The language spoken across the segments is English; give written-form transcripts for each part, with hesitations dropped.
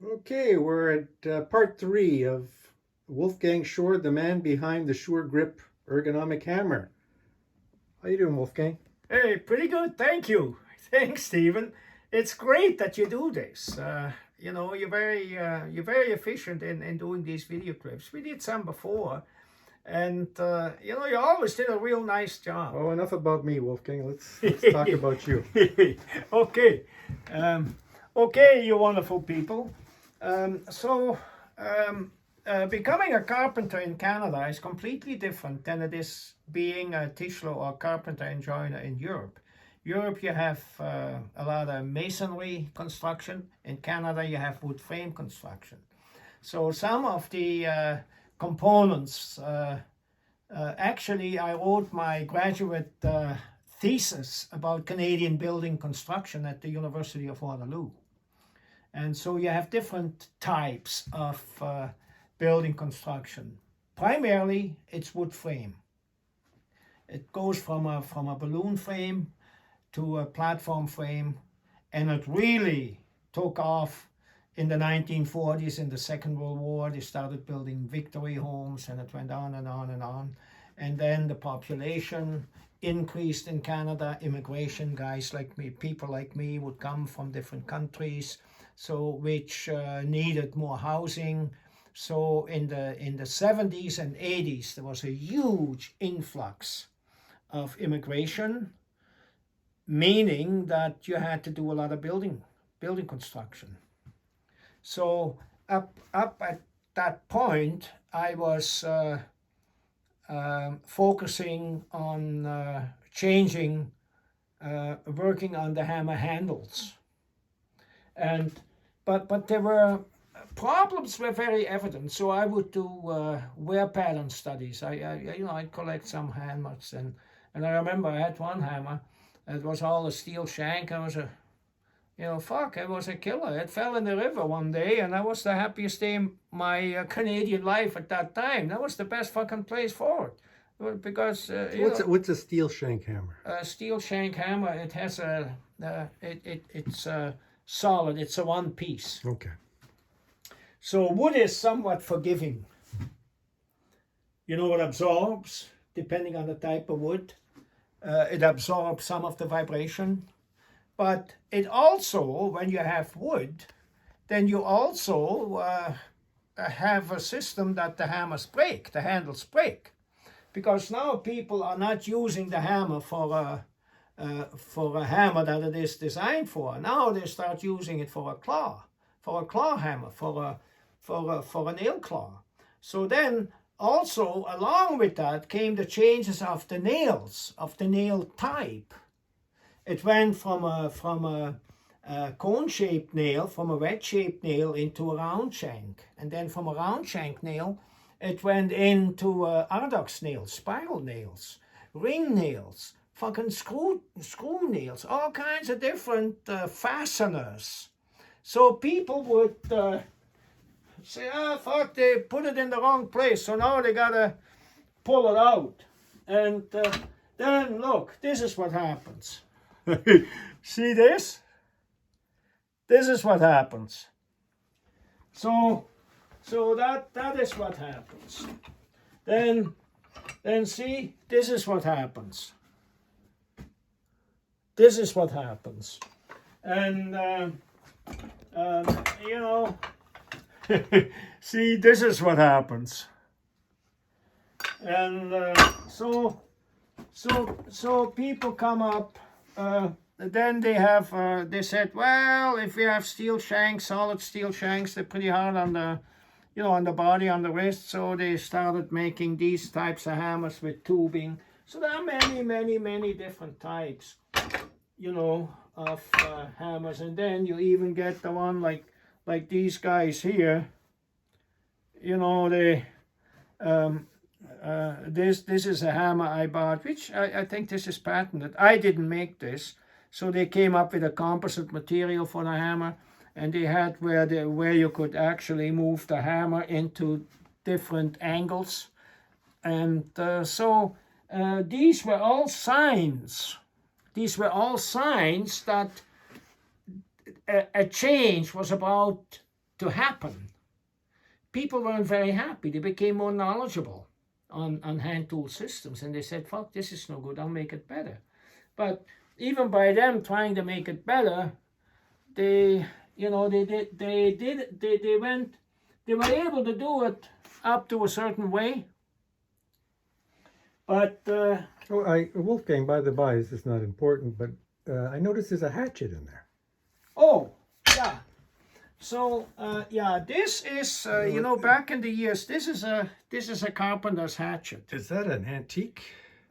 Okay, we're at part three of Wolfgang Schoor, the man behind the Sure Grip ergonomic hammer. How you doing, Wolfgang? Hey, pretty good, thank you. Thanks, Stephen. It's great that you do this. You're very efficient in doing these video clips. We did some before, and you always did a real nice job. Oh, enough about me, Wolfgang. Let's talk about you. Okay, um, okay, you wonderful people. Becoming a carpenter in Canada is completely different than it is being a tischler or carpenter and joiner in Europe. Europe, you have a lot of masonry construction. In Canada, you have wood frame construction. So some of the components, actually, I wrote my graduate thesis about Canadian building construction at the University of Waterloo. And so you have different types of building construction. Primarily, it's wood frame. It goes from a balloon frame to a platform frame, and it really took off in the 1940s. In the Second World War, they started building victory homes, and it went on and on and on. And then the population increased in Canada. Immigration, guys like me, people like me, would come from different countries, so which needed more housing. So in the 70s and 80s, there was a huge influx of immigration, meaning that you had to do a lot of building construction. So up at that point, I was focusing on changing, working on the hammer handles, but there were problems were very evident. So I would do wear pattern studies. I'd collect some hammers, and I remember I had one hammer. It was all a steel shank. It was it was a killer. It fell in the river one day, and that was the happiest day in my Canadian life at that time. That was the best fucking place for it, because What's a steel shank hammer? a steel shank hammer. It has it's solid. It's a one piece. Okay. So wood is somewhat forgiving. It absorbs, depending on the type of wood. It absorbs some of the vibration. But it also, when you have wood, then you also have a system that the hammers break, the handles break. Because now people are not using the hammer for a hammer that it is designed for. Now they start using it for a claw hammer, for a nail claw. So then also along with that came the changes of the nails, of the nail type. It went from a cone-shaped nail, from a wedge-shaped nail into a round shank. And then from a round shank nail, it went into ardox nails, spiral nails, ring nails, fucking screw nails, all kinds of different fasteners. So people would say, fuck, they put it in the wrong place, so now they gotta pull it out. And then look, this is what happens. See this? This is what happens. So that is what happens. Then see, this is what happens. This is what happens. And see, this is what happens. And so people come up. Then they said, well, if we have steel shanks, solid steel shanks, they're pretty hard on the body, on the wrist. So they started making these types of hammers with tubing. So there are many different types, of hammers. And then you even get the one like these guys here. This is a hammer I bought, which I think this is patented. I didn't make this. So they came up with a composite material for the hammer, and they had where you could actually move the hammer into different angles. And so these were all signs. These were all signs that a change was about to happen, people weren't very happy. They became more knowledgeable on hand tool systems, and they said, fuck, this is no good, I'll make it better. But even by them trying to make it better, they were able to do it up to a certain way. But Wolfgang, by the by, this is not important, but I noticed there's a hatchet in there. oh yeah, so this is back in the years, this is a carpenter's hatchet. Is that an antique?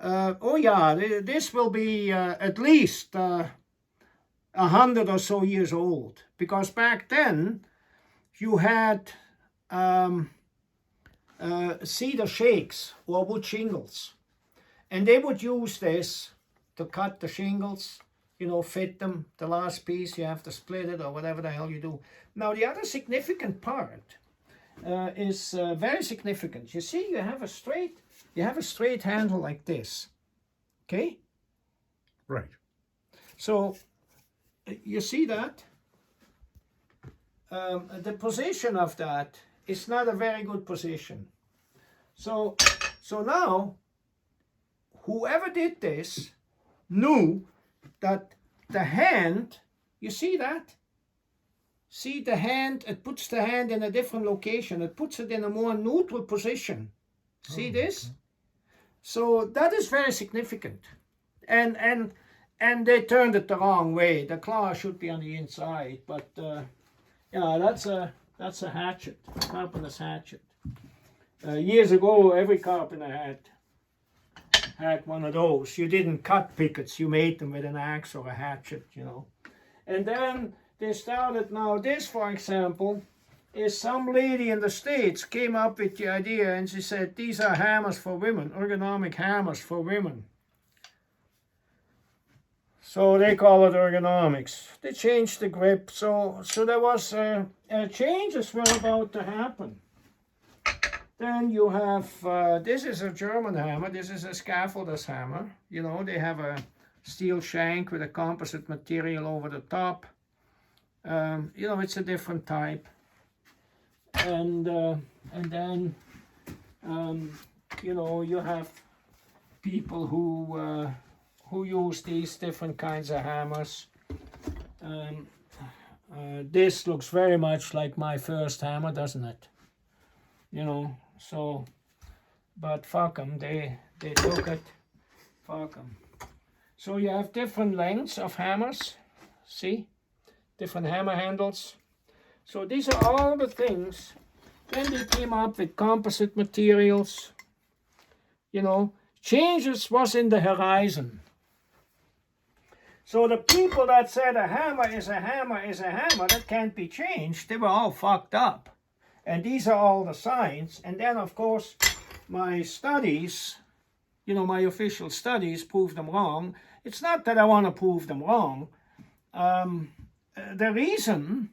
This will be at least 100 or so years old, because back then you had cedar shakes or wood shingles, and they would use this to cut the shingles, fit them. The last piece you have to split it or whatever the hell you do. Now the other significant part is very significant. You see, you have a straight handle like this, okay? Right. So you see that? The position of that is not a very good position. So now, whoever did this knew that the hand, you see that? See the hand, it puts the hand in a different location. It puts it in a more neutral position. See this? Okay. So that is very significant. And they turned it the wrong way. The claw should be on the inside, but that's a hatchet, carpenter's hatchet. Years ago, every carpenter had one of those. You didn't cut pickets, you made them with an axe or a hatchet, And then they started, now this, for example, is some lady in the States came up with the idea, and she said, these are hammers for women, ergonomic hammers for women. So they call it ergonomics. They changed the grip, so there was changes were about to happen. Then you have, this is a German hammer, this is a scaffolder's hammer. They have a steel shank with a composite material over the top. It's a different type. And then, you have people who use these different kinds of hammers. This looks very much like my first hammer, doesn't it? So, but fuck them, they took it, fuck them. So you have different lengths of hammers, see? Different hammer handles. So these are all the things. Then they came up with composite materials. Changes was in the horizon. So the people that said a hammer is a hammer is a hammer, that can't be changed, they were all fucked up. And these are all the signs. And then, of course, my studies, my official studies prove them wrong. It's not that I want to prove them wrong. The reason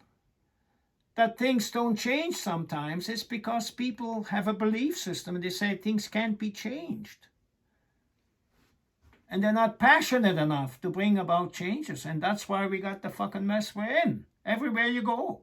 that things don't change sometimes is because people have a belief system and they say things can't be changed. And they're not passionate enough to bring about changes. And that's why we got the fucking mess we're in, everywhere you go.